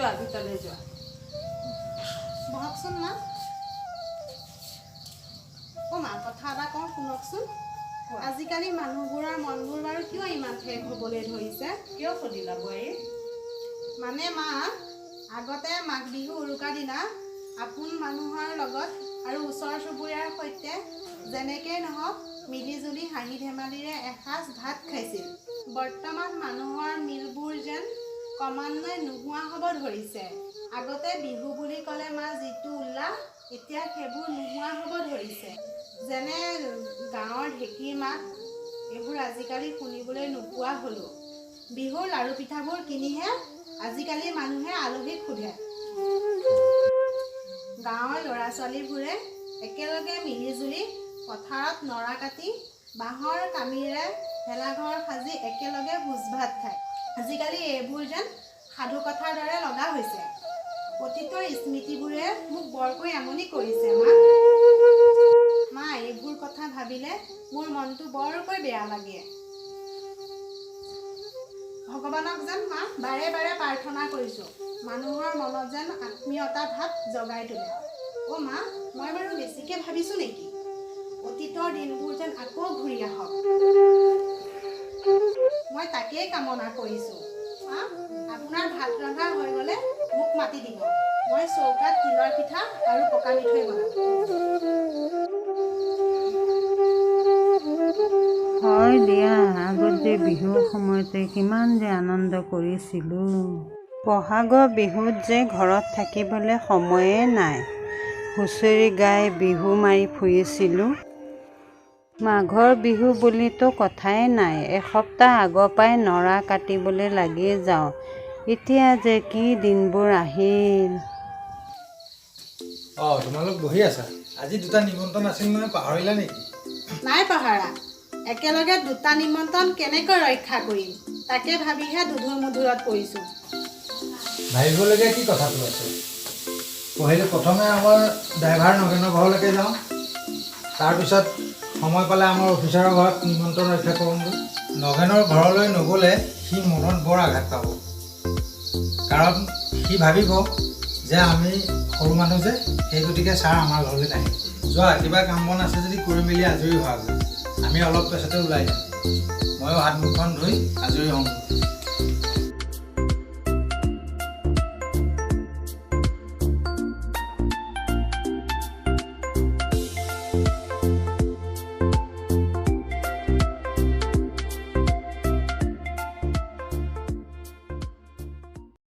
যোৱা ভিতৰলৈ যোৱা বহকচোন মা অ' মা কথা এটা কওঁ শুনকচোন আজিকালি মানুহবোৰৰ মনবোৰ বাৰু কিয় ইমান ঠেক হ'বলৈ ধৰিছে কিয় সুধিলা বোৱাৰী মানে মা আগতে মাঘ বিহু উৰুকাৰ দিনা আপোন মানুহৰ লগত আৰু ওচৰ চুবুৰীয়াৰ সৈতে যেনেকেই নহওক মিলিজুলি হাঁহি ধেমালিৰে এসাঁজ ভাত খাইছিল বৰ্তমান মানুহৰ মিলবোৰ যেন ক্ৰমান্বয়ে নোহোৱা হ'ব ধৰিছে আগতে বিহু বুলি ক'লে মা যিটো উল্লাস এতিয়া সেইবোৰ নোহোৱা হ'ব ধৰিছে যেনে গাঁৱৰ ঢেঁকীৰ মাত এইবোৰ আজিকালি শুনিবলৈ নোপোৱা হ'লোঁ বিহুৰ লাড়ু পিঠাবোৰ কিনিহে আজিকালি মানুহে আলহীক সোধে গাঁৱৰ ল'ৰা ছোৱালীবোৰে একেলগে মিলিজুলি পথাৰত নৰা কাটি বাঁহৰ কামিৰে ভেলাঘৰ সাজি একেলগে ভোজ ভাত খায় আজিকালি এইবোৰ যেন সাধু কথাৰ দৰে লগা হৈছে অতীতৰ স্মৃতিবোৰে মোক বৰকৈ আমনি কৰিছে মা এইবোৰ কথা ভাবিলে মোৰ মনটো বৰকৈ বেয়া লাগে ভগৱানক যেন মা বাৰে বাৰে প্ৰাৰ্থনা কৰিছোঁ মানুহৰ মনত যেন আত্মীয়তা ভাৱ জগাই তোলে অ' মা মই বাৰু বেছিকৈ ভাবিছোঁ নেকি অতীতৰ দিনবোৰ যেন আকৌ ঘূৰি আহক মই তাকেই কামনা কৰিছোঁ মা আপোনাৰ ভাত ৰন্ধা হৈ গ'লে মোক মাতি দিব মই চৌকাত তিলৰ পিঠা আৰু পকা মিঠৈ বনাম হয় দিয়া আগত যে বিহুৰ সময়তে কিমান যে আনন্দ কৰিছিলোঁ বহাগৰ বিহুত যে ঘৰত থাকিবলৈ সময়ে নাই হুঁচৰি গাই বিহু মাৰি ফুৰিছিলোঁ মাঘৰ বিহু বুলিতো কথাই নাই এসপ্তাহ আগৰ পৰাই নৰা কাটিবলৈ লাগি যাওঁ এতিয়া যে কি দিনবোৰ আহিল তোমালোক বহি আছা আজি দুটা নিমন্ত্ৰণ আছিল নহয় পাহৰিলা নেকি নাই পাহৰা একেলগে দুটা নিমন্ত্ৰণ কেনেকৈ ৰক্ষা কৰিম তাকে ভাবিহে দুধুৰ মুধুৰত পৰিছোঁ ভাবিবলগীয়া কি কথাটো আছে পঢ়িলে প্ৰথমে আমাৰ ড্ৰাইভাৰ নগেনৰ ঘৰলৈকে যাওঁ তাৰপিছত সময় পালে আমাৰ অফিচাৰৰ ঘৰত নিমন্ত্ৰণ ৰক্ষা কৰোঁগৈ নগেনৰ ঘৰলৈ নগ'লে সি মনত বৰ আঘাত পাব কাৰণ সি ভাবিব যে আমি সৰু মানুহ যে সেই গতিকে ছাৰ আমাৰ ঘৰলৈ নাহে যোৱা কিবা কাম বন আছে যদি কৰি মেলি আজৰি হোৱাগৈ আমি অলপ পিছতে ওলাই যাম ময়ো হাত মুখখন ধুই আজৰি হওঁ